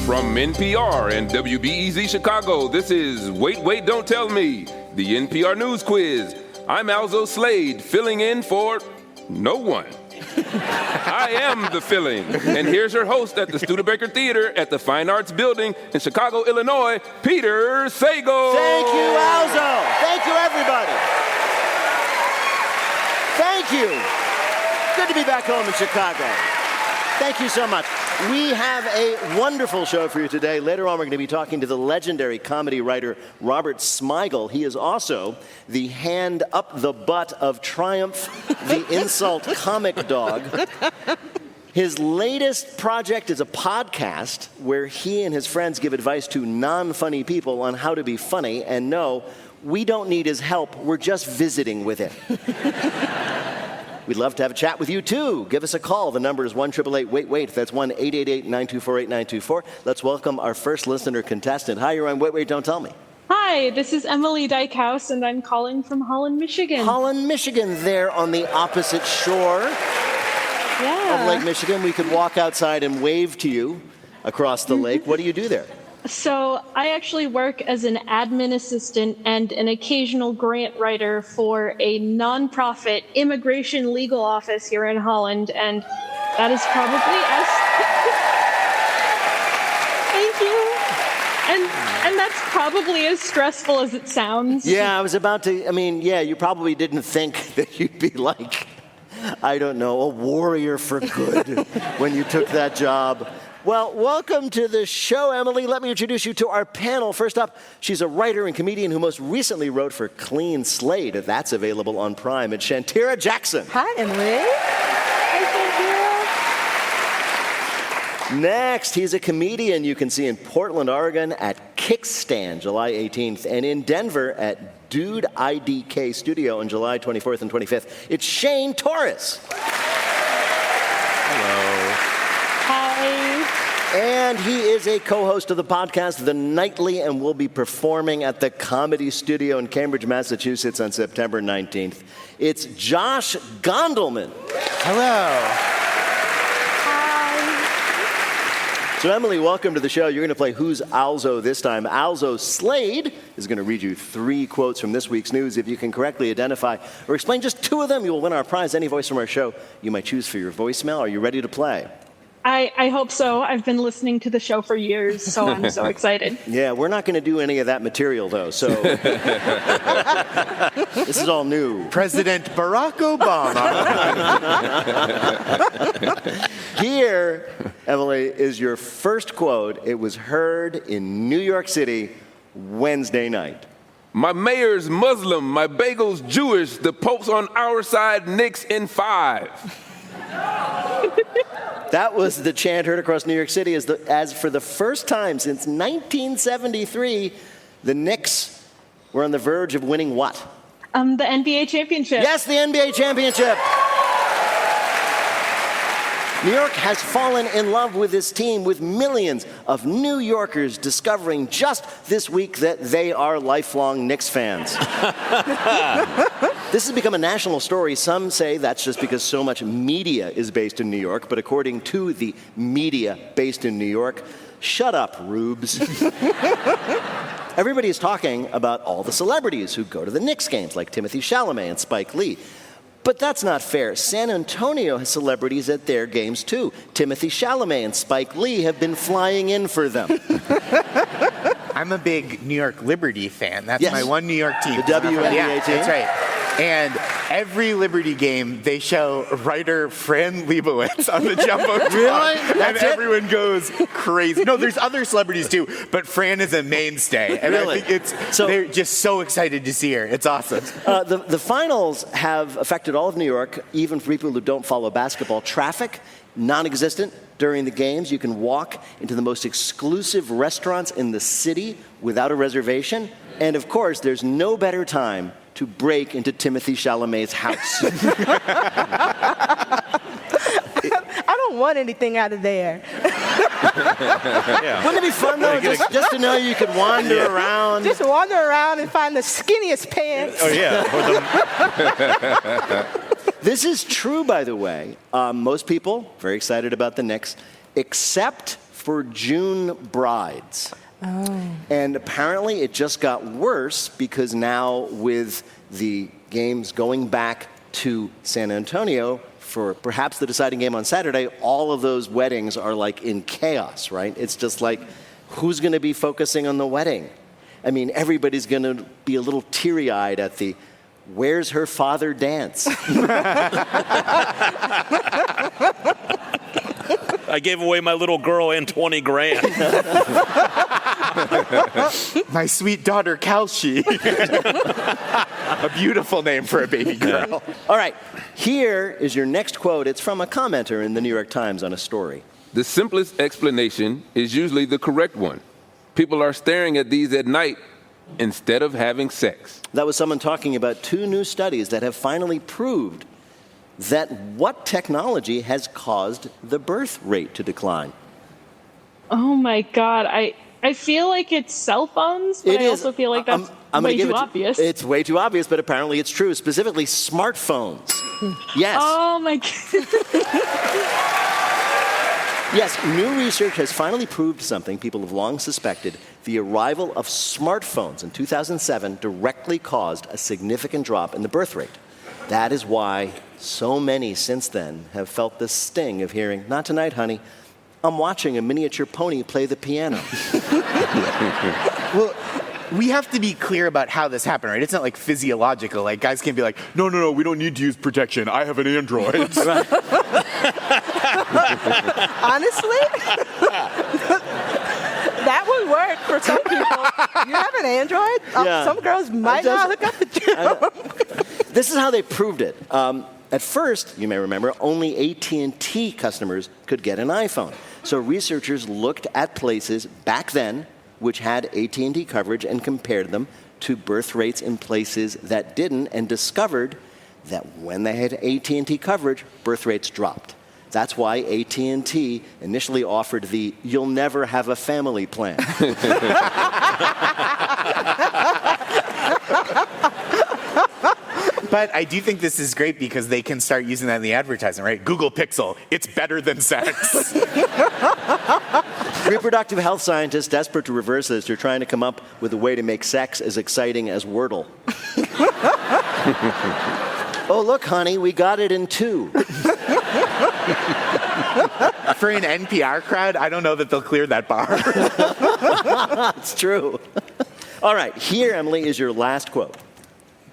From NPR and WBEZ Chicago, this is Wait, Wait, Don't Tell Me, the NPR News Quiz. I'm Alzo Slade, filling in for no one. I am the filling. And here's your host at the Studebaker Theater at the Fine Arts Building in Chicago, Illinois, Peter Sagal. Thank you, Alzo. Thank you, everybody. Thank you. Good to be back home in Chicago. Thank you so much. We have a wonderful show for you today. Later on, we're going to be talking to the legendary comedy writer Robert Smigel. He is also the hand up the butt of Triumph, the insult comic dog. His latest project is a podcast where he and his friends give advice to non-funny people on how to be funny. And no, we don't need his help. We're just visiting with it. We'd love to have a chat with you, too. Give us a call. The number is 1-888-WAIT-WAIT. That's 1-888-924-8924. Let's welcome our first listener contestant. Hi, you're on Wait, Wait, Don't Tell Me. Hi, this is Emily Dykhouse, and I'm calling from Holland, Michigan. Holland, Michigan, there on the opposite shore of Lake Michigan. We could walk outside and wave to you across the lake. What do you do there? So I actually work as an admin assistant and an occasional grant writer for a nonprofit immigration legal office here in Holland, and that is probably as thank you. And that's probably as stressful as it sounds. Yeah, I was about to, you probably didn't think that you'd be like, I don't know, a warrior for good when you took that job. Well, welcome to the show, Emily. Let me introduce you to our panel. First up, she's a writer and comedian who most recently wrote for Clean Slate. That's available on Prime. It's Shantira Jackson. Hi, Emily. Hi, Shantira. Next, he's a comedian you can see in Portland, Oregon at Kickstand, July 18th, and in Denver at Dude IDK Studio on July 24th and 25th. It's Shane Torres. Hello. Hi. And he is a co-host of the podcast, The Nightly, and will be performing at the Comedy Studio in Cambridge, Massachusetts on September 19th. It's Josh Gondelman. Hello. Hi. So, Emily, welcome to the show. You're going to play Who's Alzo this time. Alzo Slade is going to read you 3 quotes from this week's news. If you can correctly identify or explain just 2 of them, you will win our prize. Any voice from our show you might choose for your voicemail. Are you ready to play? I hope so. I've been listening to the show for years, so I'm so excited. Yeah, we're not going to do any of that material, though, so this is all new. President Barack Obama. Here, Emily, is your first quote. It was heard in New York City Wednesday night. My mayor's Muslim, my bagel's Jewish, the Pope's on our side, Knicks in 5. That was the chant heard across New York City as for the first time since 1973, the Knicks were on the verge of winning what? The NBA championship. Yes, the NBA championship. New York has fallen in love with this team, with millions of New Yorkers discovering just this week that they are lifelong Knicks fans. This has become a national story. Some say that's just because so much media is based in New York, but according to the media based in New York, shut up, rubes. Everybody is talking about all the celebrities who go to the Knicks games, like Timothée Chalamet and Spike Lee. But that's not fair. San Antonio has celebrities at their games, too. Timothée Chalamet and Spike Lee have been flying in for them. I'm a big New York Liberty fan. That's Yes. my one New York team. The WNBA Yeah, team? that's right. And every Liberty game, they show writer Fran Lebowitz on the Jumbotron. Really? And That's it? everyone goes crazy. No, there's other celebrities too, but Fran is a mainstay. And Really? I think they're just so excited to see her. It's awesome. The finals have affected all of New York, even for people who don't follow basketball. Traffic, non-existent during the games. You can walk into the most exclusive restaurants in the city without a reservation. And of course, there's no better time to break into Timothée Chalamet's house. I don't want anything out of there. Wouldn't it be fun, though, just to know you could wander around? Just wander around and find the skinniest pants. Oh, yeah. This is true, by the way. Most people very excited about the Knicks, except for June brides. Oh. And apparently it just got worse because now with the games going back to San Antonio for perhaps the deciding game on Saturday, all of those weddings are like in chaos, right? It's just like, who's going to be focusing on the wedding? I mean, everybody's going to be a little teary-eyed at the "Where's her father" dance. I gave away my little girl and 20 grand. My sweet daughter, Kalshi. A beautiful name for a baby girl. All right, here is your next quote. It's from a commenter in the New York Times on a story. The simplest explanation is usually the correct one. People are staring at these at night instead of having sex. That was someone talking about 2 new studies that have finally proved that what technology has caused the birth rate to decline. Oh my God. I feel like it's cell phones, but I also feel like that's way too obvious. It's way too obvious, but apparently it's true. Specifically, smartphones. Yes. Oh my God. Yes, new research has finally proved something people have long suspected. The arrival of smartphones in 2007 directly caused a significant drop in the birth rate. That is why so many since then have felt the sting of hearing, "Not tonight, honey. I'm watching a miniature pony play the piano." Well, we have to be clear about how this happened, right? It's not like physiological. Like, guys can't be like, no, we don't need to use protection. I have an Android. Right. Honestly, that would work for some people. You have an Android? Yeah. Some girls might not hook up with you. This is how they proved it. At first, you may remember, only AT&T customers could get an iPhone. So researchers looked at places back then which had AT&T coverage and compared them to birth rates in places that didn't, and discovered that when they had AT&T coverage, birth rates dropped. That's why AT&T initially offered the "you'll never have a family" plan. But I do think this is great because they can start using that in the advertising, right? Google Pixel, it's better than sex. Reproductive health scientists, desperate to reverse this, are trying to come up with a way to make sex as exciting as Wordle. "Oh, look, honey, we got it in 2. For an NPR crowd, I don't know that they'll clear that bar. It's true. All right, here, Emily, is your last quote.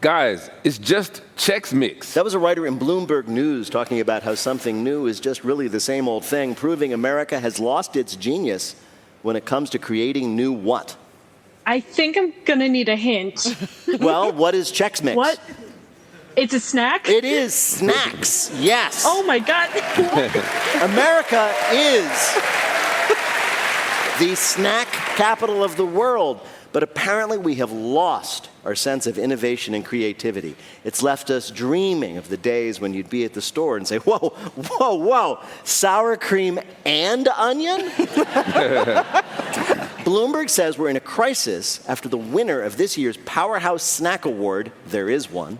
Guys, it's just Chex Mix. That was a writer in Bloomberg News talking about how something new is just really the same old thing, proving America has lost its genius when it comes to creating new what? I think I'm going to need a hint. Well, what is Chex Mix? What? It's a snack? It is snacks, yes. Oh my God. America is the snack capital of the world, but apparently we have lost our sense of innovation and creativity. It's left us dreaming of the days when you'd be at the store and say, whoa, sour cream and onion? Bloomberg says we're in a crisis after the winner of this year's Powerhouse Snack Award, there is one,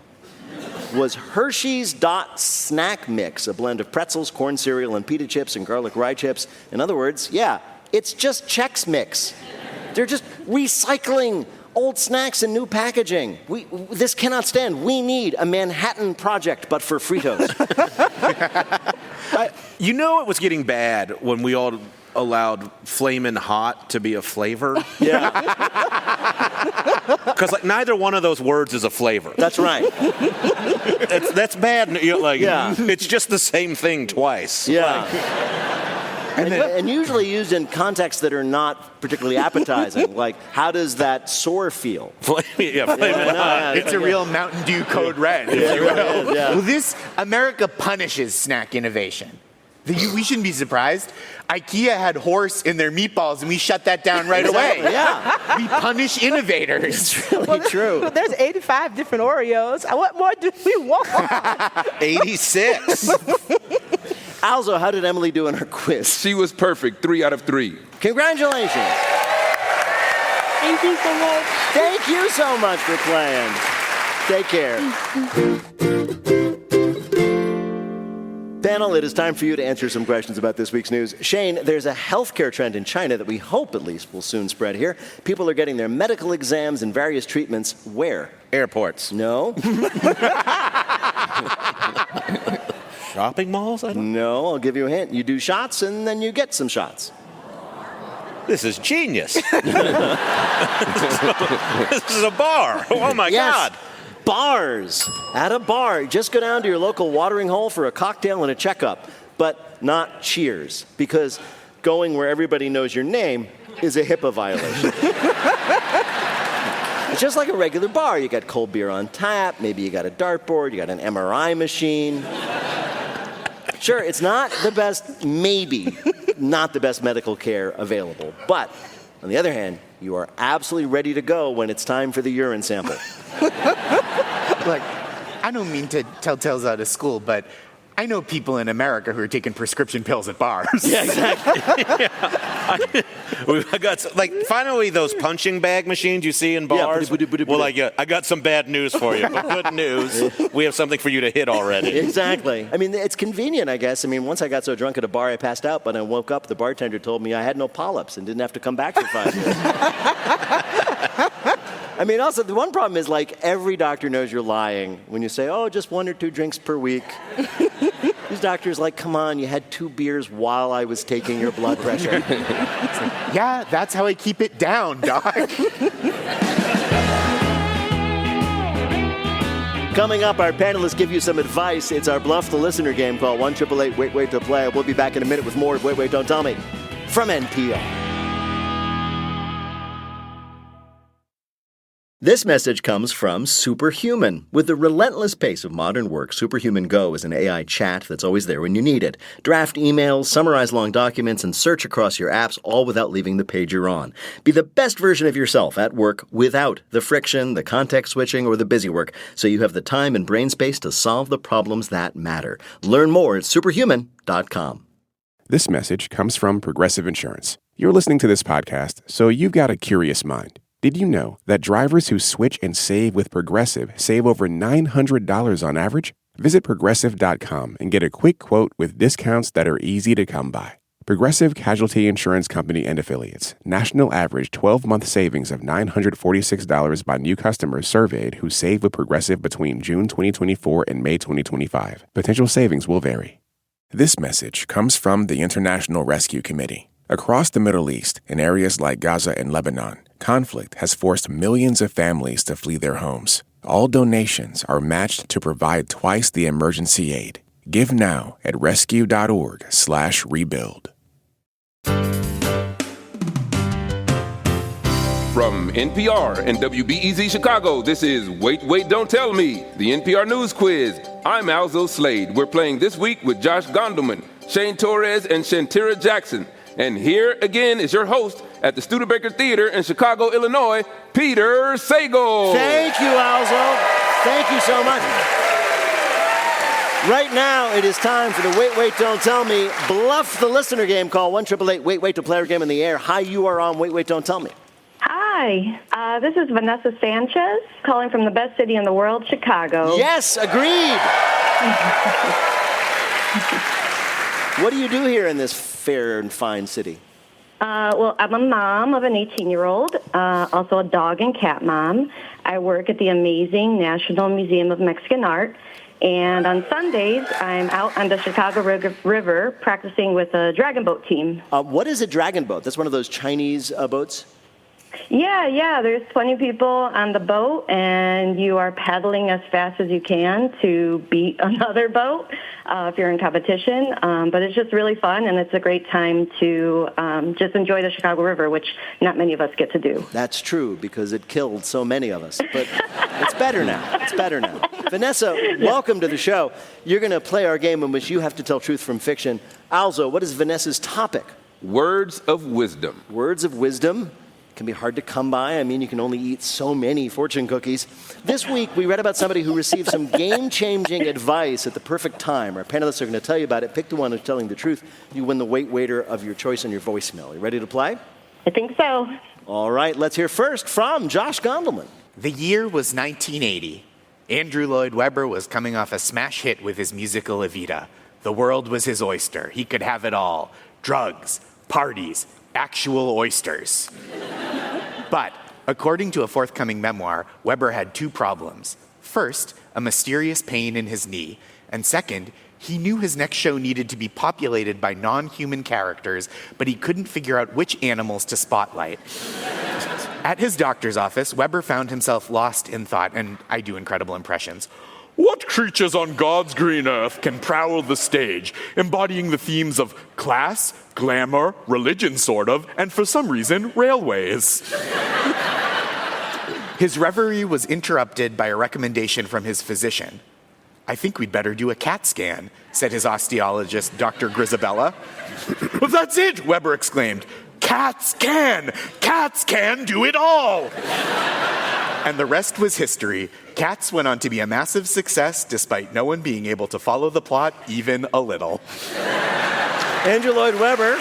was Hershey's Dot Snack Mix, a blend of pretzels, corn cereal, and pita chips and garlic rye chips. In other words, yeah, it's just Chex Mix. They're just recycling old snacks and new packaging. This cannot stand. We need a Manhattan Project, but for Fritos. You know it was getting bad when we all allowed Flamin' Hot to be a flavor? Yeah, Because like neither one of those words is a flavor. that's right. That's bad. Yeah. It's just the same thing twice. Yeah. And usually used in contexts that are not particularly appetizing, like how does that sore feel? Flamin' Hot. It's a real Mountain Dew Code Red. Yeah, it really is, yeah. Well, America punishes snack innovation. We shouldn't be surprised. IKEA had horse in their meatballs, and we shut that down right away. Yeah, We punish innovators. it's really true. But there's 85 different Oreos. What more do we want? 86. Alzo, how did Emily do in her quiz? She was perfect, 3 out of 3. Congratulations. Thank you so much. Thank you so much for playing. Take care. Panel, it is time for you to answer some questions about this week's news. Shane, there's a healthcare trend in China that we hope at least will soon spread here. People are getting their medical exams and various treatments where? Airports. No. Shopping malls? No, I'll give you a hint. You do shots and then you get some shots. This is genius. This is a bar. Oh, my God. Bars. At a bar. Just go down to your local watering hole for a cocktail and a checkup. But not Cheers. Because going where everybody knows your name is a HIPAA violation. It's just like a regular bar. You got cold beer on tap. Maybe you got a dartboard. You got an MRI machine. Sure, it's not the best, maybe not the best medical care available. But on the other hand, you are absolutely ready to go when it's time for the urine sample. Look, I don't mean to tell tales out of school, but I know people in America who are taking prescription pills at bars. Yeah, exactly. I got finally those punching bag machines you see in bars. Well, I got some bad news for you, but good news, we have something for you to hit already. Exactly. I mean, it's convenient, I guess. I mean, once I got so drunk at a bar, I passed out, but I woke up, the bartender told me I had no polyps and didn't have to come back for 5 years. I mean, also, the one problem is, every doctor knows you're lying when you say, oh, just 1 or 2 drinks per week. These doctors come on, you had 2 beers while I was taking your blood pressure. Yeah, that's how I keep it down, doc. Coming up, our panelists give you some advice. It's our Bluff the Listener game. Call 1-888-WAIT-WAIT-to-play. We'll be back in a minute with more of Wait, Wait, Don't Tell Me from NPR. This message comes from Superhuman. With the relentless pace of modern work, Superhuman Go is an AI chat that's always there when you need it. Draft emails, summarize long documents, and search across your apps, all without leaving the page you're on. Be the best version of yourself at work without the friction, the context switching, or the busy work, so you have the time and brain space to solve the problems that matter. Learn more at superhuman.com. This message comes from Progressive Insurance. You're listening to this podcast, so you've got a curious mind. Did you know that drivers who switch and save with Progressive save over $900 on average? Visit Progressive.com and get a quick quote with discounts that are easy to come by. Progressive Casualty Insurance Company and Affiliates. National average 12-month savings of $946 by new customers surveyed who save with Progressive between June 2024 and May 2025. Potential savings will vary. This message comes from the International Rescue Committee. Across the Middle East, in areas like Gaza and Lebanon, conflict has forced millions of families to flee their homes. All donations are matched to provide twice the emergency aid. Give now at rescue.org/rebuild. From NPR and WBEZ Chicago, this is Wait, Wait, Don't Tell Me, the NPR News Quiz. I'm Alzo Slade. We're playing this week with Josh Gondelman, Shane Torres, and Shantira Jackson. And here again is your host at the Studebaker Theater in Chicago, Illinois, Peter Sagal. Thank you, Alzo. Thank you so much. Right now, it is time for the Wait, Wait, Don't Tell Me Bluff the Listener game. Call 1-888-WAIT-WAIT to play our game in the air. Hi, you are on Wait, Wait, Don't Tell Me. Hi, this is Vanessa Sanchez calling from the best city in the world, Chicago. Yes, agreed. What do you do here in this fair and fine city? Well, I'm a mom of an 18-year-old, also a dog and cat mom. I work at the amazing National Museum of Mexican Art, and on Sundays, I'm out on the Chicago River practicing with a dragon boat team. What is a dragon boat? That's one of those Chinese boats? Yeah. There's 20 people on the boat, and you are paddling as fast as you can to beat another boat if you're in competition. But it's just really fun, and it's a great time to just enjoy the Chicago River, which not many of us get to do. That's true, because it killed so many of us. But it's better now. It's better now. Vanessa, welcome to the show. You're going to play our game in which you have to tell truth from fiction. Alzo, what is Vanessa's topic? Words of wisdom. Words of wisdom can be hard to come by. I mean, you can only eat so many fortune cookies. This week, we read about somebody who received some game-changing advice at the perfect time. Our panelists are going to tell you about it. Pick the one who's telling the truth. You win the Wait Waiter of your choice on your voicemail. You ready to play? I think so. All right, let's hear first from Josh Gondelman. The year was 1980. Andrew Lloyd Webber was coming off a smash hit with his musical Evita. The world was his oyster. He could have it all. Drugs, parties, actual oysters. But according to a forthcoming memoir, Weber had two problems. First, a mysterious pain in his knee. And second, he knew his next show needed to be populated by non-human characters, but he couldn't figure out which animals to spotlight. At his doctor's office, Weber found himself lost in thought, and I do incredible impressions. What creatures on God's green earth can prowl the stage, embodying the themes of class, glamour, religion sort of, and for some reason, railways? His reverie was interrupted by a recommendation from his physician. I think we'd better do a CAT scan, said his osteologist, Dr. Grisabella. Well, that's it, Weber exclaimed. Cats can! Cats can do it all! And the rest was history. Cats went on to be a massive success despite no one being able to follow the plot even a little. Andrew Lloyd Webber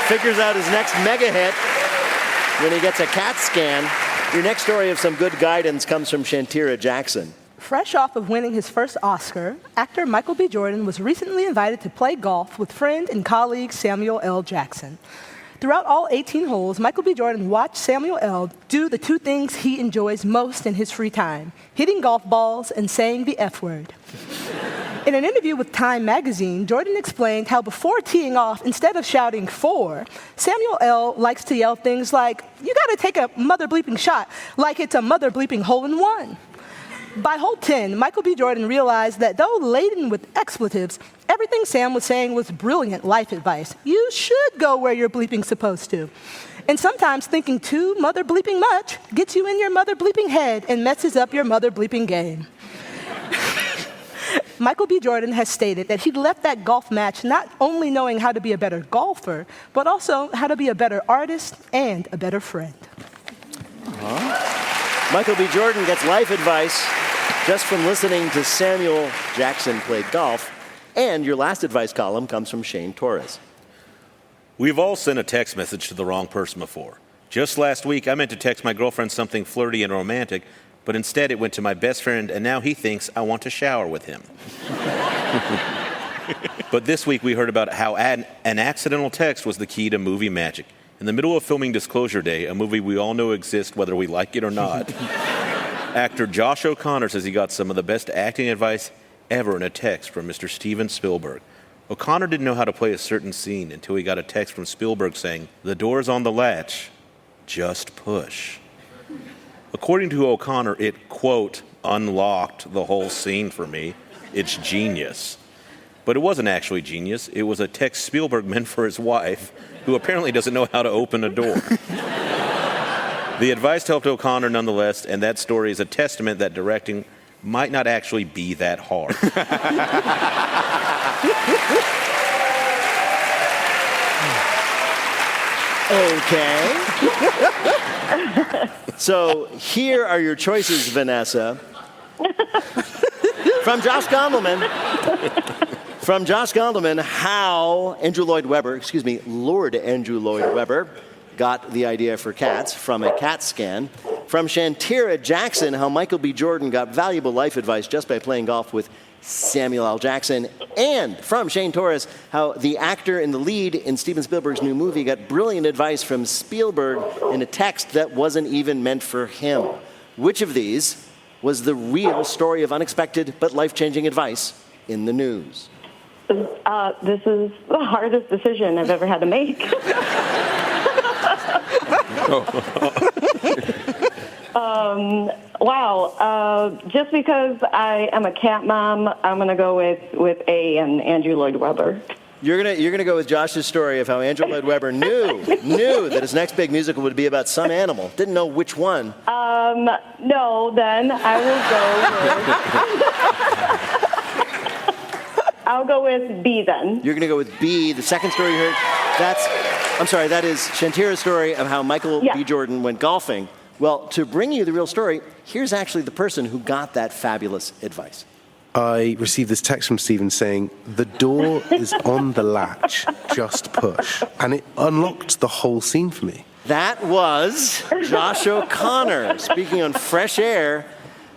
figures out his next mega hit when he gets a CAT scan. Your next story of some good guidance comes from Shantira Jackson. Fresh off of winning his first Oscar, actor Michael B. Jordan was recently invited to play golf with friend and colleague Samuel L. Jackson. Throughout all 18 holes, Michael B. Jordan watched Samuel L. do the two things he enjoys most in his free time, hitting golf balls and saying the F word. In an interview with Time magazine, Jordan explained how before teeing off, instead of shouting 4, Samuel L. likes to yell things like, "You gotta take a mother bleeping shot," like it's a mother bleeping hole-in-one. By hole 10, Michael B. Jordan realized that though laden with expletives, everything Sam was saying was brilliant life advice. You should go where you're bleeping supposed to. And sometimes thinking too mother bleeping much gets you in your mother bleeping head and messes up your mother bleeping game. Michael B. Jordan has stated that he left that golf match not only knowing how to be a better golfer, but also how to be a better artist and a better friend. Michael B. Jordan gets life advice just from listening to Samuel Jackson play golf. And your last advice column comes from Shane Torres. We've all sent a text message to the wrong person before. Just last week, I meant to text my girlfriend something flirty and romantic, but instead it went to my best friend, and now he thinks I want to shower with him. But this week we heard about how an accidental text was the key to movie magic. In the middle of filming Disclosure Day, a movie we all know exists whether we like it or not, actor Josh O'Connor says he got some of the best acting advice ever in a text from Mr. Steven Spielberg. O'Connor didn't know how to play a certain scene until he got a text from Spielberg saying, "The door's on the latch, just push." According to O'Connor, it, quote, unlocked the whole scene for me. It's genius. But it wasn't actually genius. It was a text Spielberg meant for his wife, who apparently doesn't know how to open a door. The advice helped O'Connor nonetheless, and that story is a testament that directing might not actually be that hard. Okay. So here are your choices, Vanessa. From Josh Gondelman. From Josh Gondelman, how Lord Andrew Lloyd Webber got the idea for cats from a CAT scan. From Shantira Jackson, how Michael B. Jordan got valuable life advice just by playing golf with Samuel L. Jackson. And from Shane Torres, how the actor in the lead in Steven Spielberg's new movie got brilliant advice from Spielberg in a text that wasn't even meant for him. Which of these was the real story of unexpected but life-changing advice in the news? This is the hardest decision I've ever had to make. Just because I am a cat mom, I'm going to go with A and Andrew Lloyd Webber. You're gonna go with Josh's story of how Andrew Lloyd Webber knew that his next big musical would be about some animal. Didn't know which one. No, then I will go with... I'll go with B then. You're gonna go with B. The second story you heard, that is Shantira's story of how Michael B. Jordan went golfing. Well, to bring you the real story, here's actually the person who got that fabulous advice. I received this text from Steven saying, "The door is on the latch, just push." And it unlocked the whole scene for me. That was Josh O'Connor speaking on Fresh Air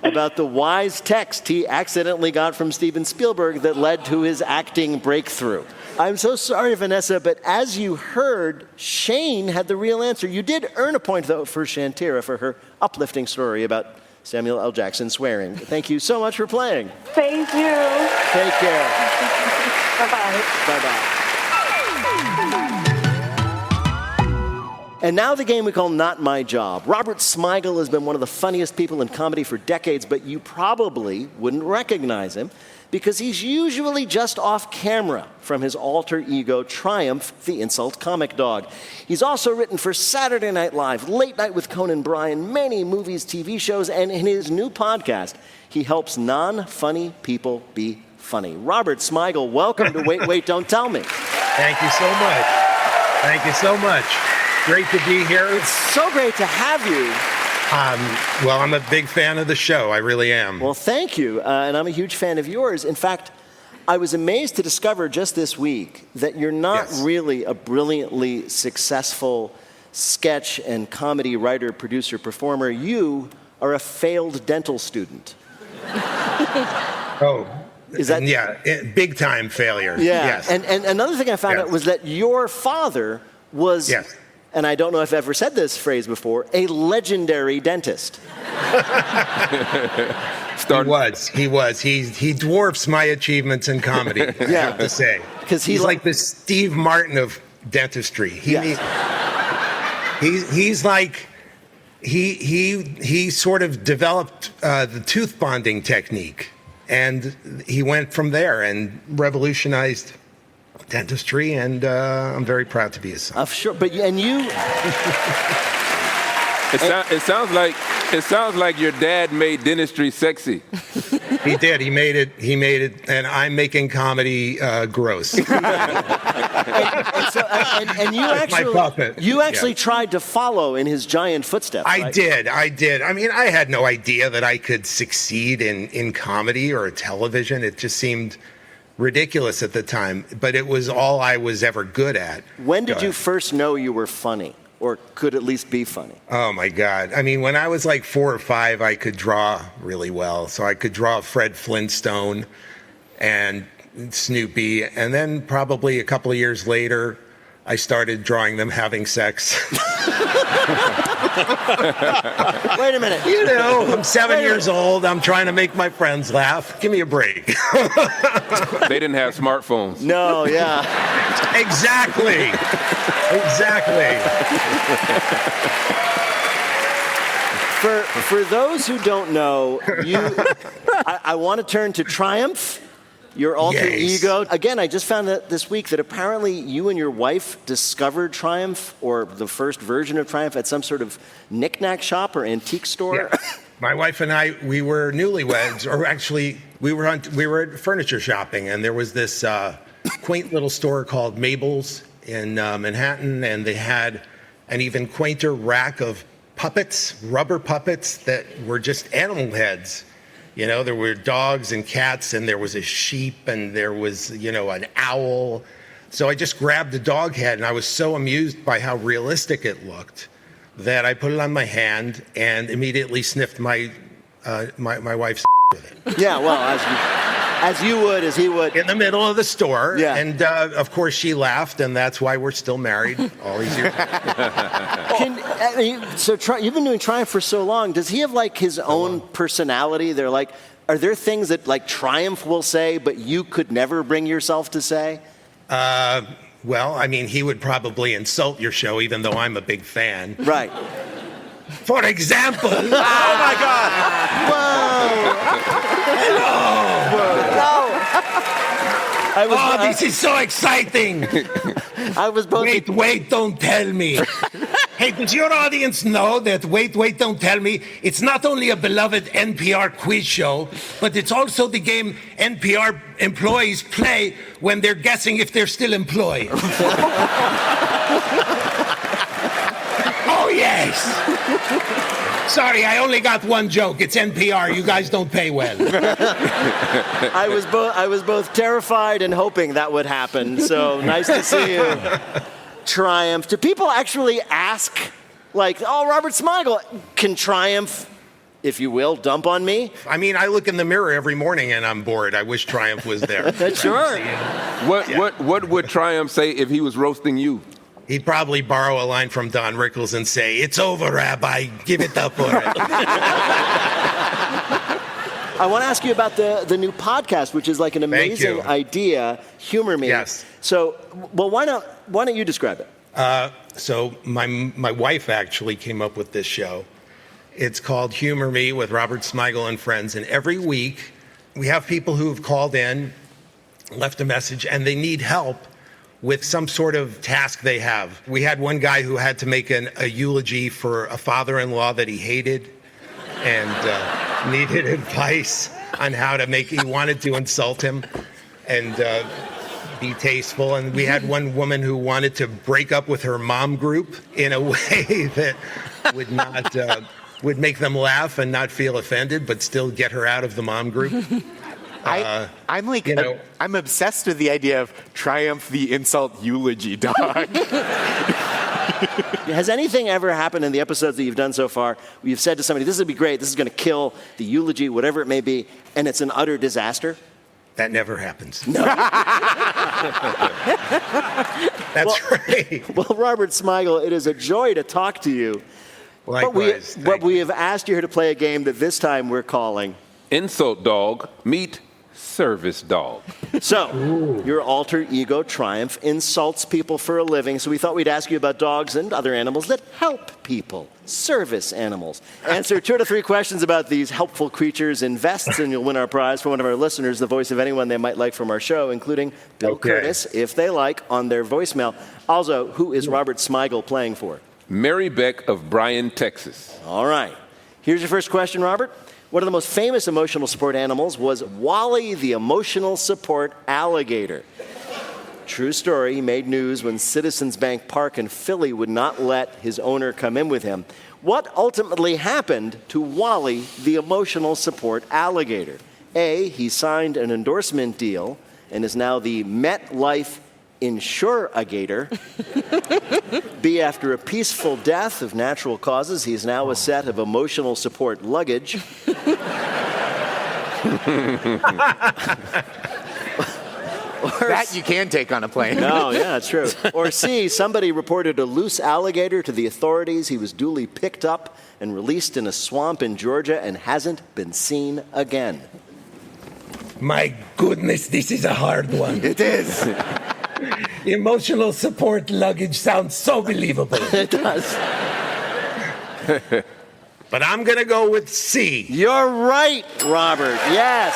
about the wise text he accidentally got from Steven Spielberg that led to his acting breakthrough. I'm so sorry, Vanessa, but as you heard, Shane had the real answer. You did earn a point, though, for Shantira for her uplifting story about Samuel L. Jackson swearing. Thank you so much for playing. Thank you. Take care. Bye-bye. Bye-bye. And now the game we call Not My Job. Robert Smigel has been one of the funniest people in comedy for decades, but you probably wouldn't recognize him because he's usually just off camera from his alter ego, Triumph, the insult comic dog. He's also written for Saturday Night Live, Late Night with Conan Bryan, many movies, TV shows, and in his new podcast, he helps non-funny people be funny. Robert Smigel, welcome to Wait, Wait, Don't Tell Me. Thank you so much. Thank you so much. Great to be here. It's so great to have you. Well, I'm a big fan of the show. I really am. Well, thank you. And I'm a huge fan of yours. In fact, I was amazed to discover just this week that you're not really a brilliantly successful sketch and comedy writer, producer, performer. You are a failed dental student. Oh. Is that? Yeah, big time failure. Yeah. Yes. And another thing I found out was that your father was, and I don't know if I've ever said this phrase before, a legendary dentist. He was. He dwarfs my achievements in comedy, I have to say. Because he's like the Steve Martin of dentistry. He's like, he sort of developed the tooth bonding technique. And he went from there and revolutionized dentistry, and I'm very proud to be his son. Sure, but and you. It sounds like your dad made dentistry sexy. He did. He made it, and I'm making comedy gross. And you actually tried to follow in his giant footsteps. I did. I mean, I had no idea that I could succeed in comedy or television. It just seemed ridiculous at the time, but it was all I was ever good at. When did you first know you were funny, or could at least be funny? Oh my God. I mean, when I was like 4 or 5, I could draw really well. So I could draw Fred Flintstone and Snoopy. And then probably a couple of years later, I started drawing them having sex. Wait a minute. You know, I'm 7 years old. I'm trying to make my friends laugh. Give me a break. They didn't have smartphones. No, yeah. Exactly. For those who don't know, I want to turn to Triumph, your alter ego. Again, I just found out this week that apparently you and your wife discovered Triumph, or the first version of Triumph, at some sort of knick-knack shop or antique store. Yeah. My wife and I, we were newlyweds, or actually, we were at furniture shopping, and there was this quaint little store called Mabel's in Manhattan, and they had an even quainter rack of puppets, rubber puppets that were just animal heads. You know, there were dogs and cats, and there was a sheep, and there was, an owl. So I just grabbed the dog head, and I was so amused by how realistic it looked that I put it on my hand and immediately sniffed my wife's with it. Yeah, well, as you would, as he would. In the middle of the store. Yeah. And, of course, she laughed, and that's why we're still married all these years. You've been doing Triumph for so long. Does he have, like, his own personality? Are there things that, like, Triumph will say, but you could never bring yourself to say? Well, I mean, he would probably insult your show, even though I'm a big fan. Right. For example. Oh, my God. Whoa. Hello. No. This is so exciting. I was both. Wait, don't tell me. Hey, does your audience know that Wait, Don't Tell Me, it's not only a beloved NPR quiz show, but it's also the game NPR employees play when they're guessing if they're still employed. Oh, yes. Sorry, I only got one joke. It's NPR. You guys don't pay well. I was both terrified and hoping that would happen. So nice to see you. Triumph. Do people actually ask, like, oh, Robert Smigel, can Triumph if you will, dump on me? I mean, I look in the mirror every morning and I'm bored. I wish Triumph was there. Sure. What would Triumph say if he was roasting you? He'd probably borrow a line from Don Rickles and say, "It's over, Rabbi. Give it up already." I want to ask you about the new podcast, which is like an amazing idea, Humor Me. Yes. So, well, why don't you describe it? So my wife actually came up with this show. It's called Humor Me with Robert Smigel and Friends. And every week we have people who've called in, left a message, and they need help with some sort of task they have. We had one guy who had to make a eulogy for a father-in-law that he hated and needed advice on how to he wanted to insult him and be tasteful. And we had one woman who wanted to break up with her mom group in a way that would not would make them laugh and not feel offended, but still get her out of the mom group. I'm obsessed with the idea of Triumph the insult eulogy dog. Has anything ever happened in the episodes that you've done so far where you've said to somebody, this would be great, this is going to kill the eulogy, whatever it may be, and it's an utter disaster? That never happens. No. That's right. Well, Robert Smigel, it is a joy to talk to you. Likewise. But we have asked you here to play a game that this time we're calling Insult Dog meet Service Dog. So, your alter ego Triumph insults people for a living, so we thought we'd ask you about dogs and other animals that help people, service animals. Answer 2 to 3 questions about these helpful creatures in vests, and you'll win our prize for one of our listeners, the voice of anyone they might like from our show, including Bill Curtis, if they like, on their voicemail. Also, who is Robert Smigel playing for? Mary Beck of Bryan, Texas. All right. Here's your first question, Robert. One of the most famous emotional support animals was Wally the emotional support alligator. True story, he made news when Citizens Bank Park in Philly would not let his owner come in with him. What ultimately happened to Wally the emotional support alligator? A, he signed an endorsement deal and is now the MetLife Insure-A-Gator. B, after a peaceful death of natural causes, he is now a set of emotional support luggage. That you can take on a plane. No, yeah, it's true. Or C, somebody reported a loose alligator to the authorities. He was duly picked up and released in a swamp in Georgia and hasn't been seen again. My goodness, this is a hard one. It is. Emotional support luggage sounds so believable. It does. But I'm going to go with C. You're right, Robert. Yes.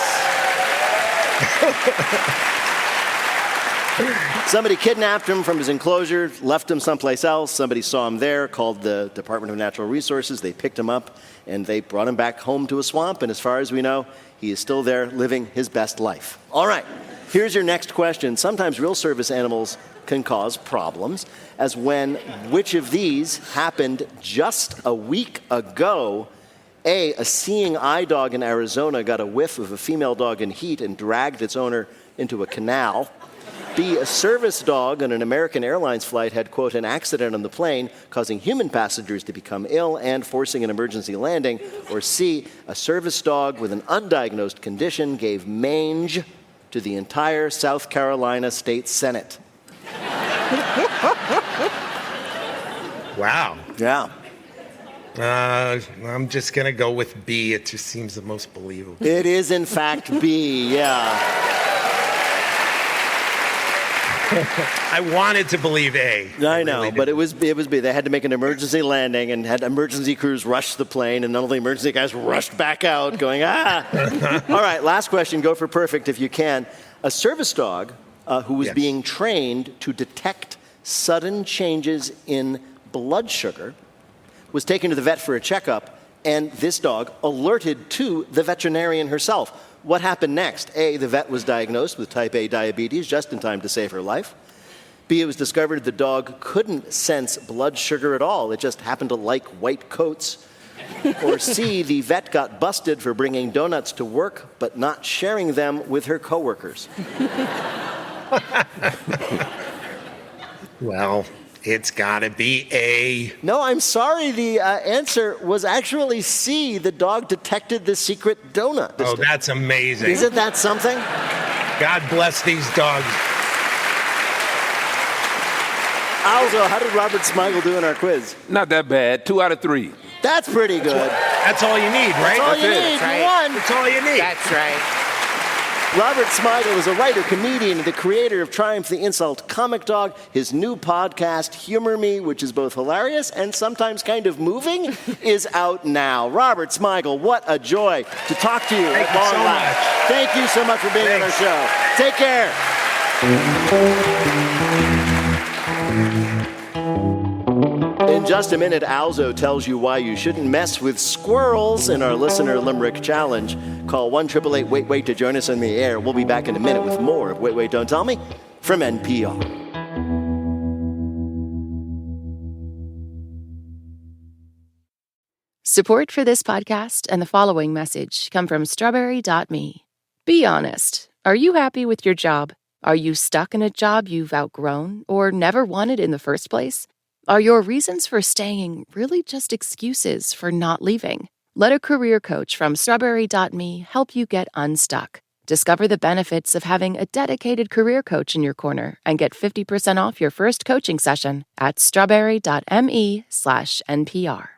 Somebody kidnapped him from his enclosure, left him someplace else. Somebody saw him there, called the Department of Natural Resources. They picked him up, and they brought him back home to a swamp. And as far as we know, he is still there living his best life. All right. Here's your next question. Sometimes real service animals can cause problems, as when which of these happened just a week ago? A seeing eye dog in Arizona got a whiff of a female dog in heat and dragged its owner into a canal. B, a service dog on an American Airlines flight had, quote, an accident on the plane, causing human passengers to become ill and forcing an emergency landing. Or C, a service dog with an undiagnosed condition gave mange to the entire South Carolina State Senate. Wow. Yeah. I'm just going to go with B. It just seems the most believable. It is, in fact, B, yeah. I wanted to believe A. I know, but it was B. They had to make an emergency landing and had emergency crews rush the plane, and none of the emergency guys rushed back out going, ah. All right, last question. Go for perfect if you can. A service dog who was being trained to detect sudden changes in blood sugar was taken to the vet for a checkup, and this dog alerted to the veterinarian herself. What happened next? A, the vet was diagnosed with type A diabetes just in time to save her life. B, it was discovered the dog couldn't sense blood sugar at all. It just happened to like white coats. Or C, the vet got busted for bringing donuts to work but not sharing them with her coworkers. Well, It's gotta be A. No, I'm sorry. The answer was actually C. The dog detected the secret donut. Oh, that's amazing. Isn't that something? God bless these dogs. Alzo, how did Robert Smigel do in our quiz? Not that bad. 2 out of 3. That's pretty good. That's all you need, right? That's all you it. need. That's You won. That's all you need. That's right. Robert Smigel is a writer, comedian, and the creator of Triumph the Insult Comic Dog. His new podcast, Humor Me, which is both hilarious and sometimes kind of moving, is out now. Robert Smigel, what a joy to talk to you. Thank you so much. Thank you so much for being on our show. Take care. In just a minute, Alzo tells you why you shouldn't mess with squirrels in our Listener Limerick Challenge. Call 1-888-WAIT-WAIT to join us on the air. We'll be back in a minute with more of Wait, Wait, Don't Tell Me from NPR. Support for this podcast and the following message come from Strawberry.me. Be honest. Are you happy with your job? Are you stuck in a job you've outgrown or never wanted in the first place? Are your reasons for staying really just excuses for not leaving? Let a career coach from Strawberry.me help you get unstuck. Discover the benefits of having a dedicated career coach in your corner and get 50% off your first coaching session at strawberry.me/NPR.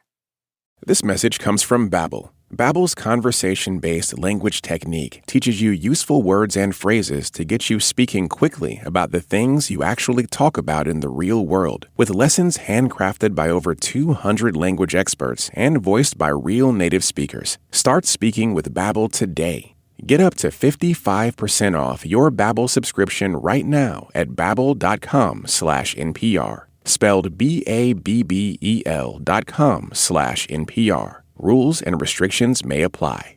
This message comes from Babbel. Babbel's conversation-based language technique teaches you useful words and phrases to get you speaking quickly about the things you actually talk about in the real world, with lessons handcrafted by over 200 language experts and voiced by real native speakers. Start speaking with Babbel today. Get up to 55% off your Babbel subscription right now at babbel.com/NPR. Spelled BABBEL.com/NPR. Rules and restrictions may apply.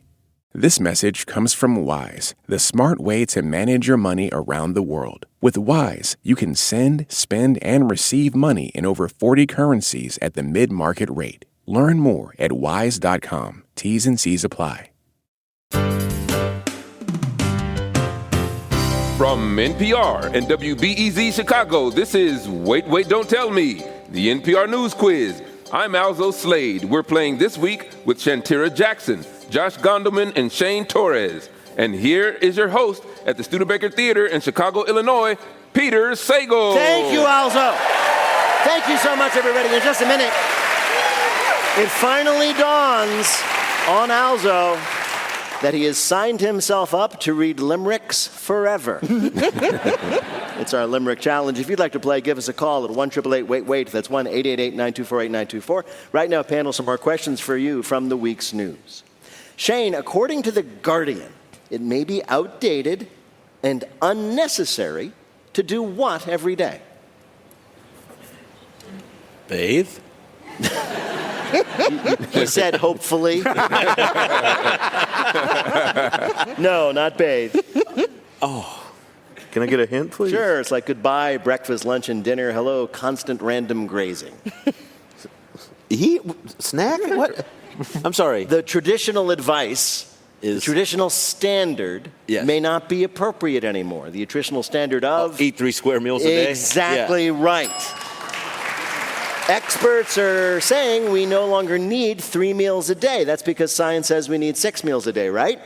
This message comes from Wise, the smart way to manage your money around the world. With Wise, you can send, spend, and receive money in over 40 currencies at the mid-market rate. Learn more at wise.com. T's and C's apply. From NPR and WBEZ Chicago, this is Wait, Wait, Don't Tell Me, the NPR News Quiz. I'm Alzo Slade. We're playing this week with Shantira Jackson, Josh Gondelman, and Shane Torres. And here is your host at the Studebaker Theater in Chicago, Illinois, Peter Sagal. Thank you, Alzo. Thank you so much, everybody. In just a minute, it finally dawns on Alzo that he has signed himself up to read limericks forever. It's our Limerick Challenge. If you'd like to play, give us a call at 1-888-WAIT-WAIT. That's 1-888-924-8924. Right now, panel, some more questions for you from the week's news. Shane, according to The Guardian, it may be outdated and unnecessary to do what every day? Bathe? He said, hopefully. No, not bathe. Oh, can I get a hint, please? Sure, it's like goodbye, breakfast, lunch, and dinner. Hello, constant random grazing. Eat? Snack? What? I'm sorry. The traditional advice, the traditional standard may not be appropriate anymore. The traditional standard of... eat 3 square meals a day? Exactly right. Experts are saying we no longer need 3 meals a day. That's because science says we need 6 meals a day, right?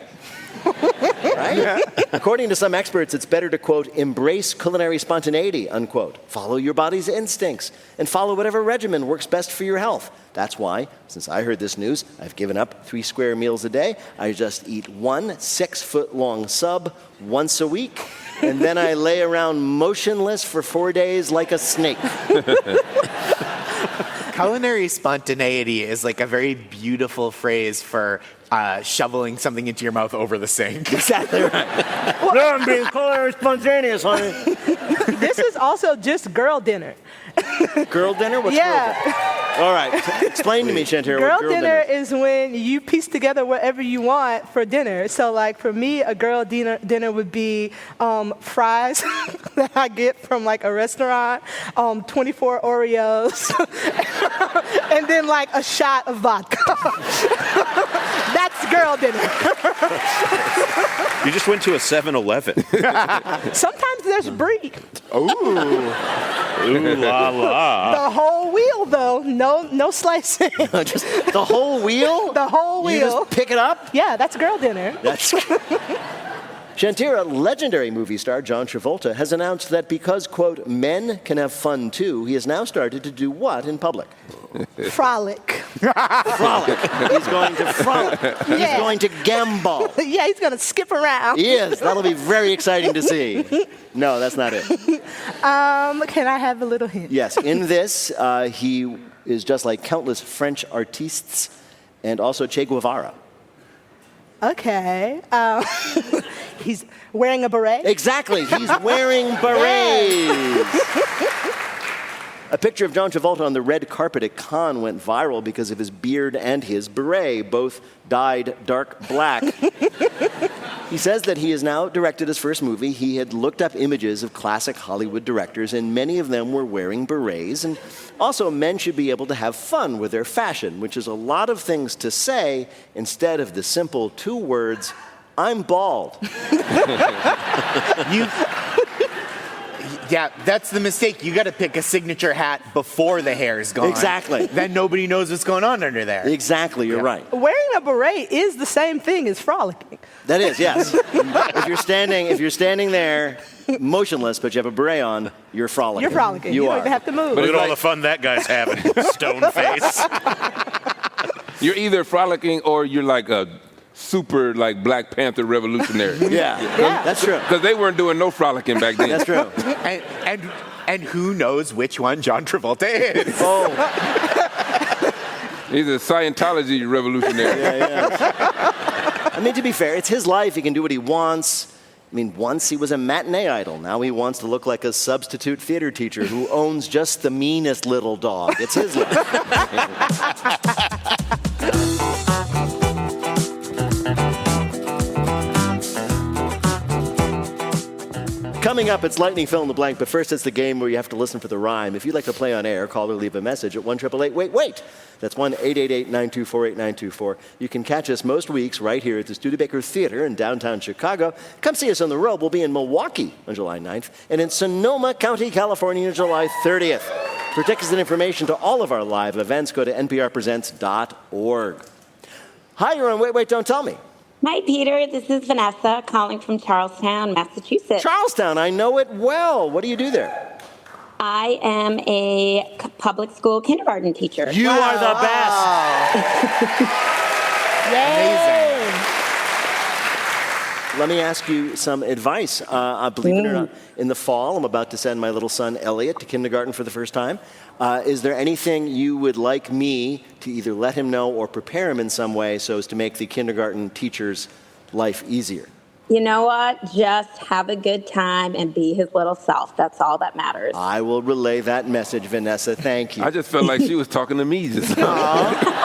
Right? Yeah. According to some experts, it's better to, quote, embrace culinary spontaneity, unquote. Follow your body's instincts and follow whatever regimen works best for your health. That's why, since I heard this news, I've given up 3 square meals a day. I just eat 1 6-foot-long sub once a week, and then I lay around motionless for 4 days like a snake. Culinary spontaneity is like a very beautiful phrase for shoveling something into your mouth over the sink. Exactly right. No, I'm being culinary spontaneous, honey. This is also just girl dinner. Girl dinner? What's girl dinner? All right. Explain to me, Shantira, Girl what girl dinner is when you piece together whatever you want for dinner. So, like, for me, a girl dinner would be fries that I get from, like, a restaurant, 24 Oreos, and then, like, a shot of vodka. That's girl dinner. You just went to a 7-Eleven. Sometimes there's brie. Ooh. Ooh la la. The whole wheel, though. No slicing. Just the whole wheel? The whole You wheel. just pick it up? Yeah, that's girl dinner. That's... Shantira, legendary movie star John Travolta has announced that because, quote, men can have fun too, he has now started to do what in public? Frolic. Frolic. He's going to frolic. He's Yeah. going to gambol. Yeah, he's going to skip around. He is. That'll be very exciting to see. No, that's not it. Can I have a little hint? Yes, in this, he is just like countless French artistes and also Che Guevara. Okay. He's wearing a beret? Exactly. He's wearing berets. A picture of John Travolta on the red carpet at Cannes went viral because of his beard and his beret, both dyed dark black. He says that he has now directed his first movie. He had looked up images of classic Hollywood directors, and many of them were wearing berets. And also, men should be able to have fun with their fashion, which is a lot of things to say instead of the simple two words, I'm bald. Yeah, that's the mistake. You got to pick a signature hat before the hair is gone. Exactly. Then nobody knows what's going on under there. Exactly, you're right. Wearing a beret is the same thing as frolicking. That is, yes. If you're standing there motionless, but you have a beret on, you're frolicking. You're frolicking. You don't even have to move. Look at all the fun that guy's having, stone face. You're either frolicking or you're like a super like Black Panther revolutionary. Yeah, that's true. Because they weren't doing no frolicking back then. That's true. And who knows which one John Travolta is? Oh. He's a Scientology revolutionary. Yeah. I mean, to be fair, it's his life. He can do what he wants. I mean, once he was a matinee idol. Now he wants to look like a substitute theater teacher who owns just the meanest little dog. It's his life. Coming up, it's Lightning Fill in the Blank, but first it's the game where you have to listen for the rhyme. If you'd like to play on air, call or leave a message at 1-888-WAIT-WAIT. That's 1-888-924-8924. You can catch us most weeks right here at the Studebaker Theater in downtown Chicago. Come see us on the road. We'll be in Milwaukee on July 9th and in Sonoma County, California on July 30th. For tickets and information to all of our live events, go to nprpresents.org. Hi, you're on Wait, Wait, Don't Tell Me. Hi, Peter. This is Vanessa calling from Charlestown, Massachusetts. Charlestown, I know it well. What do you do there? I am a public school kindergarten teacher. You are the best. Yay! Let me ask you some advice. Believe it or not, in the fall, I'm about to send my little son, Elliot, to kindergarten for the first time. Is there anything you would like me to either let him know or prepare him in some way so as to make the kindergarten teacher's life easier? You know what? Just have a good time and be his little self. That's all that matters. I will relay that message, Vanessa. Thank you. I just felt like she was talking to me just now.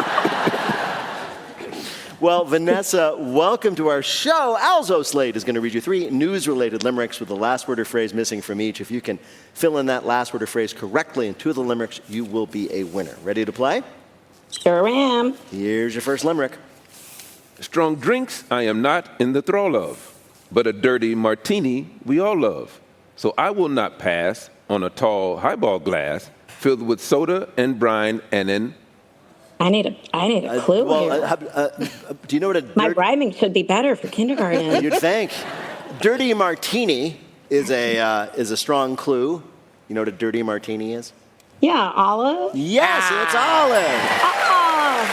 Well, Vanessa, welcome to our show. Alzo Slade is going to read you 3 news-related limericks with the last word or phrase missing from each. If you can fill in that last word or phrase correctly in 2 of the limericks, you will be a winner. Ready to play? Sure am. Here's your first limerick. Strong drinks I am not in the thrall of, but a dirty martini we all love. So I will not pass on a tall highball glass filled with soda and brine and an... I need a clue here. Do you know what My rhyming should be better for kindergarten. You'd think. Dirty martini is a strong clue. You know what a dirty martini is? Yeah, olive? Yes, it's olive. Oh.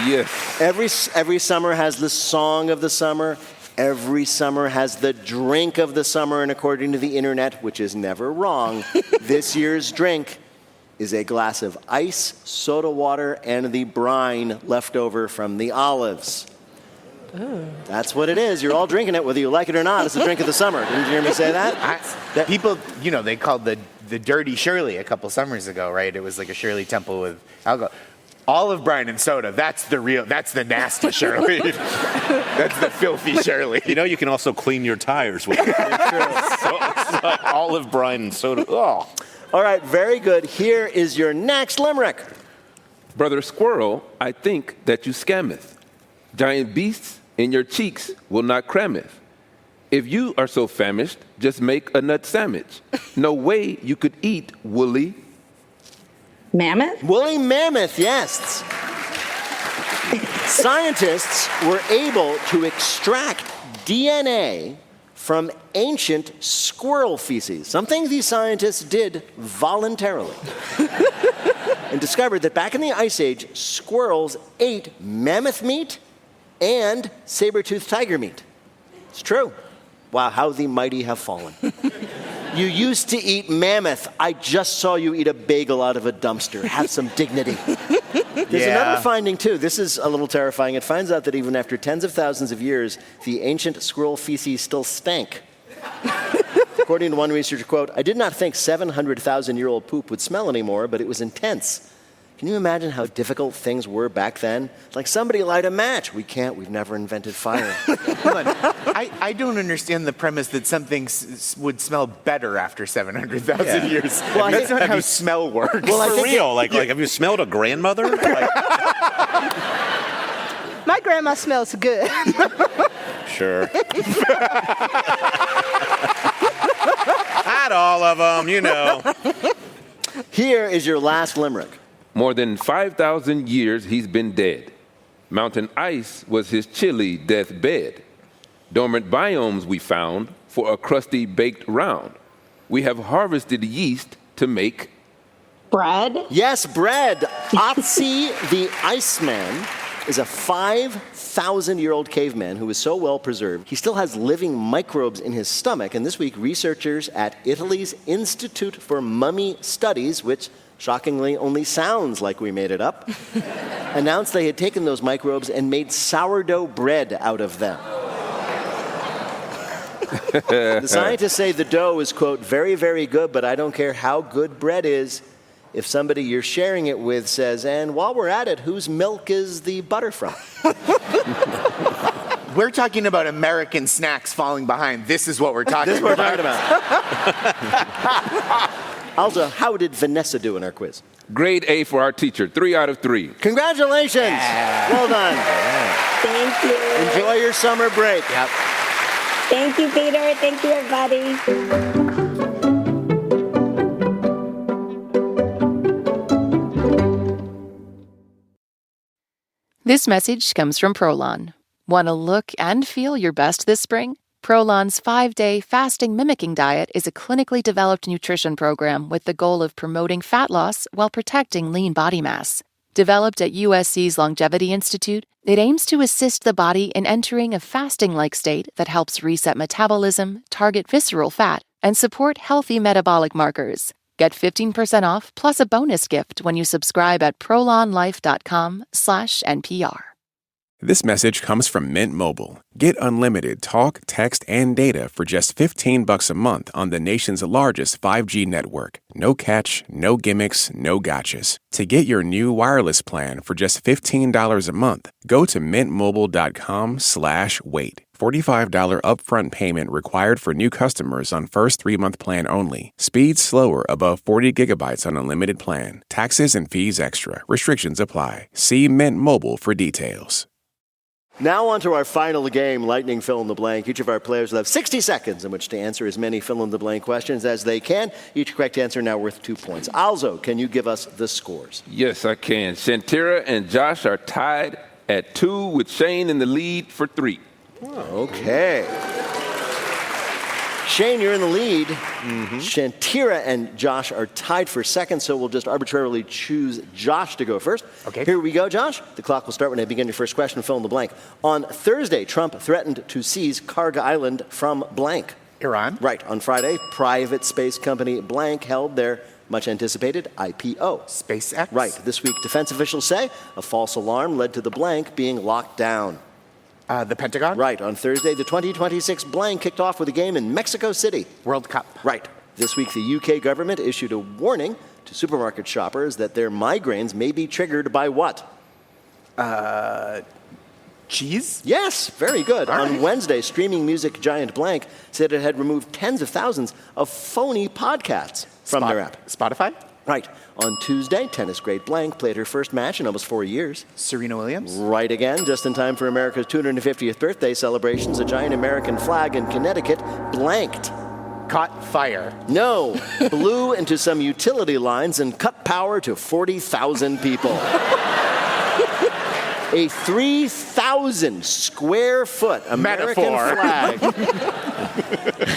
Yes. Every summer has the song of the summer. Every summer has the drink of the summer. And according to the internet, which is never wrong, this year's drink is a glass of ice, soda water, and the brine left over from the olives. Ooh. That's what it is. You're all drinking it, whether you like it or not. It's the drink of the summer. Didn't you hear me say that? People, they called the Dirty Shirley a couple summers ago, right? It was like a Shirley temple with alcohol. Olive, brine, and soda, that's the nasty Shirley. That's the filthy Shirley. You can also clean your tires with it. So it's like olive, brine, and soda. Oh. All right, very good. Here is your next limerick. Brother Squirrel, I think that you scammeth. Giant beasts in your cheeks will not crammeth. If you are so famished, just make a nut sandwich. No way you could eat woolly Mammoth? Woolly mammoth, yes. Scientists were able to extract DNA from ancient squirrel feces, something these scientists did voluntarily, and discovered that back in the Ice Age, squirrels ate mammoth meat and saber-toothed tiger meat. It's true. Wow, how the mighty have fallen. You used to eat mammoth. I just saw you eat a bagel out of a dumpster. Have some dignity. There's another finding, too. This is a little terrifying. It finds out that even after tens of thousands of years, the ancient squirrel feces still stank. According to one researcher, quote, "I did not think 700,000-year-old poop would smell anymore, but it was intense." Can you imagine how difficult things were back then? Like, somebody light a match. We can't. We've never invented fire. Hold on. I don't understand the premise that something would smell better after 700,000 years. Well, that's not how smell works. Well, I For think real, like, have you smelled a grandmother? Like, My grandma smells good. sure. Not all of them, you know. Here is your last limerick. More than 5,000 years he's been dead. Mountain ice was his chilly deathbed. Dormant biomes we found for a crusty baked round. We have harvested yeast to make Bread? Yes, bread. Otzi the Iceman is a 5,000-year-old caveman who is so well preserved, he still has living microbes in his stomach. And this week, researchers at Italy's Institute for Mummy Studies, which shockingly only sounds like we made it up, announced they had taken those microbes and made sourdough bread out of them. The scientists say the dough is, quote, very, very good, but I don't care how good bread is if somebody you're sharing it with says, and while we're at it, whose milk is the butter from? We're talking about American snacks falling behind. This is what we're talking about. This is what we're talking about. Alza, how did Vanessa do in our quiz? grade A for our teacher, 3 out of 3. Congratulations. Well done. Thank you. Enjoy your summer break. Yep. Thank you, Peter. Thank you, everybody. This message comes from Prolon. Want to look and feel your best this spring? Prolon's 5-day fasting mimicking diet is a clinically developed nutrition program with the goal of promoting fat loss while protecting lean body mass. Developed at USC's Longevity Institute, it aims to assist the body in entering a fasting-like state that helps reset metabolism, target visceral fat, and support healthy metabolic markers. Get 15% off plus a bonus gift when you subscribe at prolonlife.com/NPR. This message comes from Mint Mobile. Get unlimited talk, text, and data for just $15 a month on the nation's largest 5G network. No catch, no gimmicks, no gotchas. To get your new wireless plan for just $15 a month, go to mintmobile.com/wait. $45 upfront payment required for new customers on first 3-month plan only. Speed slower above 40 gigabytes on unlimited plan. Taxes and fees extra. Restrictions apply. See Mint Mobile for details. Now on to our final game, Lightning Fill in the Blank. Each of our players will have 60 seconds in which to answer as many fill-in-the-blank questions as they can. Each correct answer now worth 2 points. Alzo, can you give us the scores? Yes, I can. Shantira and Josh are tied at 2 with Shane in the lead for 3. Oh, okay. Shane, you're in the lead. Shantira and Josh are tied for second, so we'll just arbitrarily choose Josh to go first. Okay. Here we go, Josh. The clock will start when I begin your first question. Fill in the blank. On Thursday, Trump threatened to seize Karg Island from blank. Iran. Right. On Friday, private space company blank held their much-anticipated IPO. SpaceX. Right. This week, defense officials say a false alarm led to the blank being locked down. The Pentagon. Right. On Thursday, the 2026 blank kicked off with a game in Mexico City. World Cup. Right. This week, the UK government issued a warning to supermarket shoppers that their migraines may be triggered by what? Cheese? Yes, very good. All On right. Wednesday, streaming music giant blank said it had removed tens of thousands of phony podcasts from their app. Spotify? Right. On Tuesday, tennis great blank played her first match in almost 4 years. Serena Williams? Right again. Just in time for America's 250th birthday celebrations, a giant American flag in Connecticut blanked. Caught fire. No. Blew into some utility lines and cut power to 40,000 people. A 3,000 square foot American flag.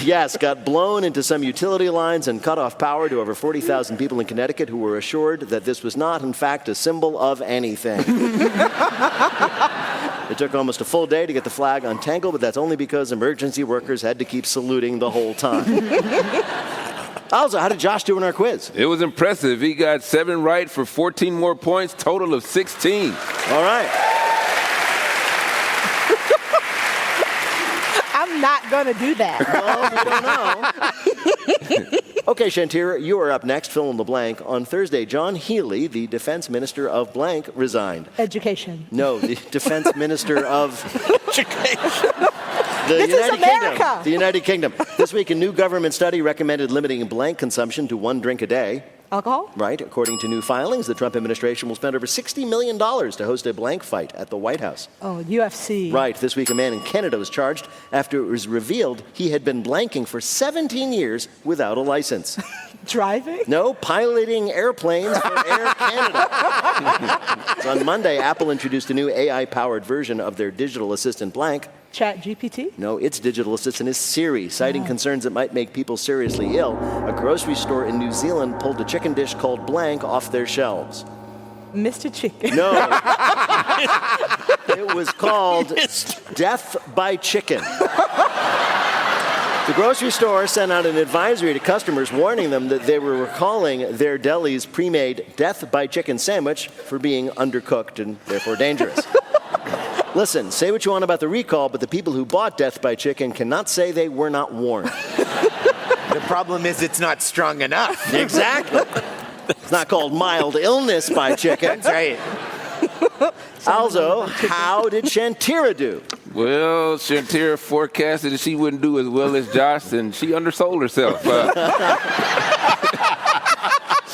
Yes, got blown into some utility lines and cut off power to over 40,000 people in Connecticut who were assured that this was not, in fact, a symbol of anything. It took almost a full day to get the flag untangled, but that's only because emergency workers had to keep saluting the whole time. Also, how did Josh do in our quiz? It was impressive. He got 7 right for 14 more points, total of 16. All right. I'm not going to do that. Well, we don't know. Okay, Shantira, you are up next. Fill in the blank. On Thursday, John Healey, the defense minister of blank, resigned. Education. No, the defense minister of education. This is America. The United Kingdom. This week, a new government study recommended limiting blank consumption to 1 drink a day. Alcohol? Right. According to new filings, the Trump administration will spend over $60 million to host a blank fight at the White House. Oh, UFC. Right. This week, a man in Canada was charged after it was revealed he had been blanking for 17 years without a license. Driving? No, piloting airplanes for Air Canada. So on Monday, Apple introduced a new AI-powered version of their digital assistant blank. ChatGPT? No, its digital assistant is Siri, citing concerns it might make people seriously ill. A grocery store in New Zealand pulled a chicken dish called blank off their shelves. Mr. Chicken. No. It was called Death by Chicken. The grocery store sent out an advisory to customers warning them that they were recalling their deli's pre-made Death by Chicken sandwich for being undercooked and therefore dangerous. Listen, say what you want about the recall, but the people who bought Death by Chicken cannot say they were not warned. The problem is it's not strong enough. Exactly. It's not called mild illness by chicken. That's right. Also, how did Shantira do? Well, Shantira forecasted that she wouldn't do as well as Josh, and she undersold herself.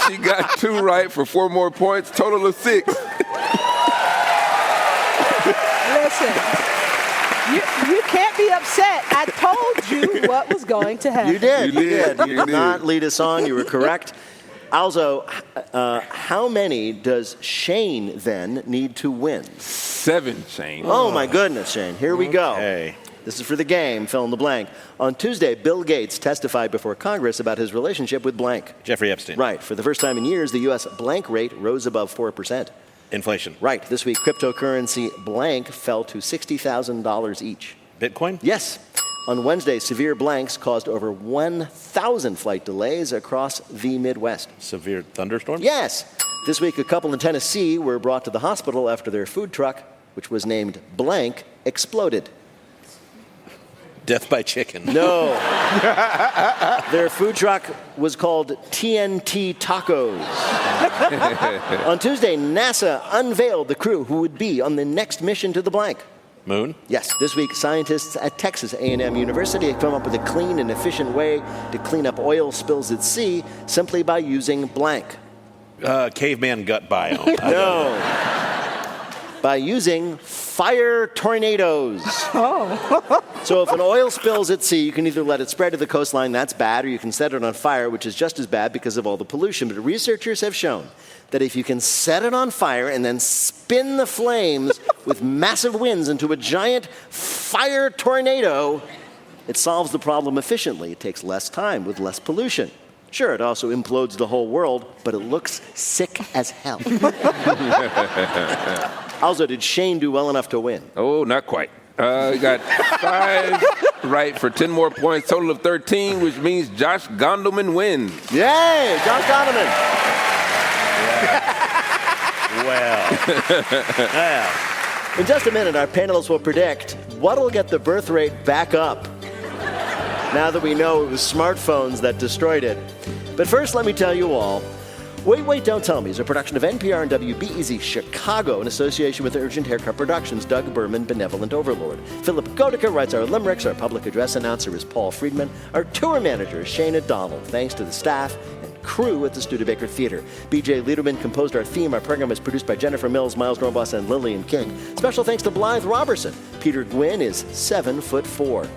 She got 2 right for 4 more points, total of 6. Listen, you can't be upset. I told you what was going to happen. You did. You did not lead us on. You were correct. Also, how many does Shane then need to win? 7, Shane. Oh, my goodness, Shane. Here we go. Hey. This is for the game, fill in the blank. On Tuesday, Bill Gates testified before Congress about his relationship with blank. Jeffrey Epstein. Right. For the first time in years, the U.S. blank rate rose above 4%. Inflation. Right. This week, cryptocurrency blank fell to $60,000 each. Bitcoin? Yes. On Wednesday, severe blanks caused over 1,000 flight delays across the Midwest. Severe thunderstorms? Yes. This week, a couple in Tennessee were brought to the hospital after their food truck, which was named blank, exploded. Death by chicken. No. Their food truck was called TNT Tacos. On Tuesday, NASA unveiled the crew who would be on the next mission to the blank. Moon? Yes. This week, scientists at Texas A&M University have come up with a clean and efficient way to clean up oil spills at sea simply by using blank. Caveman gut biome. No. By using fire tornadoes. Oh. So if an oil spills at sea, you can either let it spread to the coastline, that's bad, or you can set it on fire, which is just as bad because of all the pollution. But researchers have shown that if you can set it on fire and then spin the flames with massive winds into a giant fire tornado, it solves the problem efficiently. It takes less time with less pollution. Sure, it also implodes the whole world, but it looks sick as hell. Also, did Shane do well enough to win? Oh, not quite. Got 5 right for 10 more points, total of 13, which means Josh Gondelman wins. Yay, Josh Gondelman. Well. In just a minute, our panelists will predict what'll get the birth rate back up now that we know it was smartphones that destroyed it. But first, let me tell you all, Wait, Wait, Don't Tell Me is a production of NPR and WBEZ Chicago in association with Urgent Haircut Productions, Doug Berman, Benevolent Overlord. Philip Godica writes our limericks. Our public address announcer is Paul Friedman. Our tour manager is Shane O'Donnell. Thanks to the staff and crew at the Studebaker Theater. B.J. Liederman composed our theme. Our program is produced by Jennifer Mills, Miles Norboss, and Lillian King. Special thanks to Blythe Robertson. Peter Gwynn is 7'4".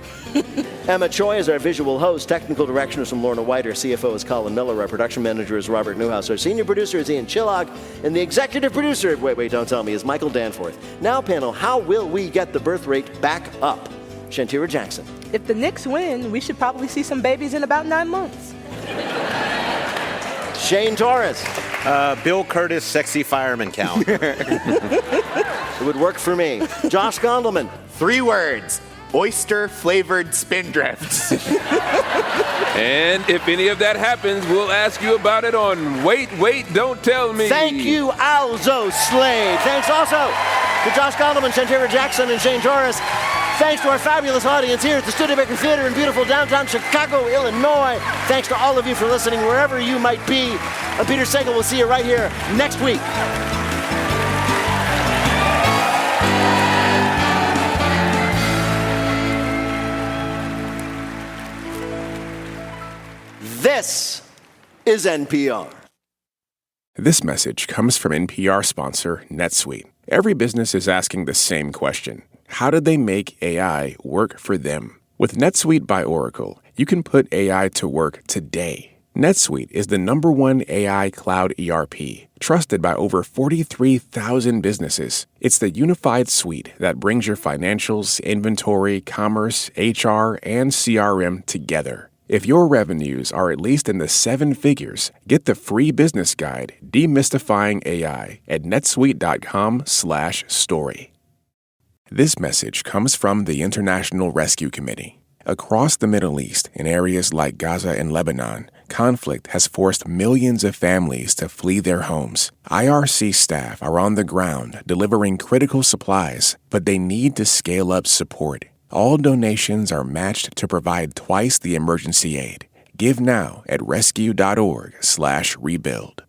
Emma Choi is our visual host. Technical direction is from Lorna White. Our CFO is Colin Miller. Our production manager is Robert Newhouse. Our senior producer is Ian Chillog. And the executive producer of Wait, Don't Tell Me is Michael Danforth. Now, panel, how will we get the birth rate back up? Shantira Jackson. If the Knicks win, we should probably see some babies in about 9 months. Shane Torres. Bill Curtis, sexy fireman count. It would work for me. Josh Gondelman. 3 words. Oyster-flavored spindrifts. And if any of that happens, we'll ask you about it on Wait, Don't Tell Me. Thank you, Alzo Slade. Thanks also to Josh Gondelman, Shantira Jackson, and Shane Torres. Thanks to our fabulous audience here at the Studebaker Theater in beautiful downtown Chicago, Illinois. Thanks to all of you for listening wherever you might be. I'm Peter Sagal. We'll see you right here next week. This is NPR. This message comes from NPR sponsor NetSuite. Every business is asking the same question. How did they make AI work for them? With NetSuite by Oracle, you can put AI to work today. NetSuite is the #1 AI cloud ERP, trusted by over 43,000 businesses. It's the unified suite that brings your financials, inventory, commerce, HR, and CRM together. If your revenues are at least in the 7 figures, get the free business guide, Demystifying AI, at netsuite.com/story. This message comes from the International Rescue Committee. Across the Middle East, in areas like Gaza and Lebanon, conflict has forced millions of families to flee their homes. IRC staff are on the ground delivering critical supplies, but they need to scale up support. All donations are matched to provide twice the emergency aid. Give now at rescue.org/rebuild.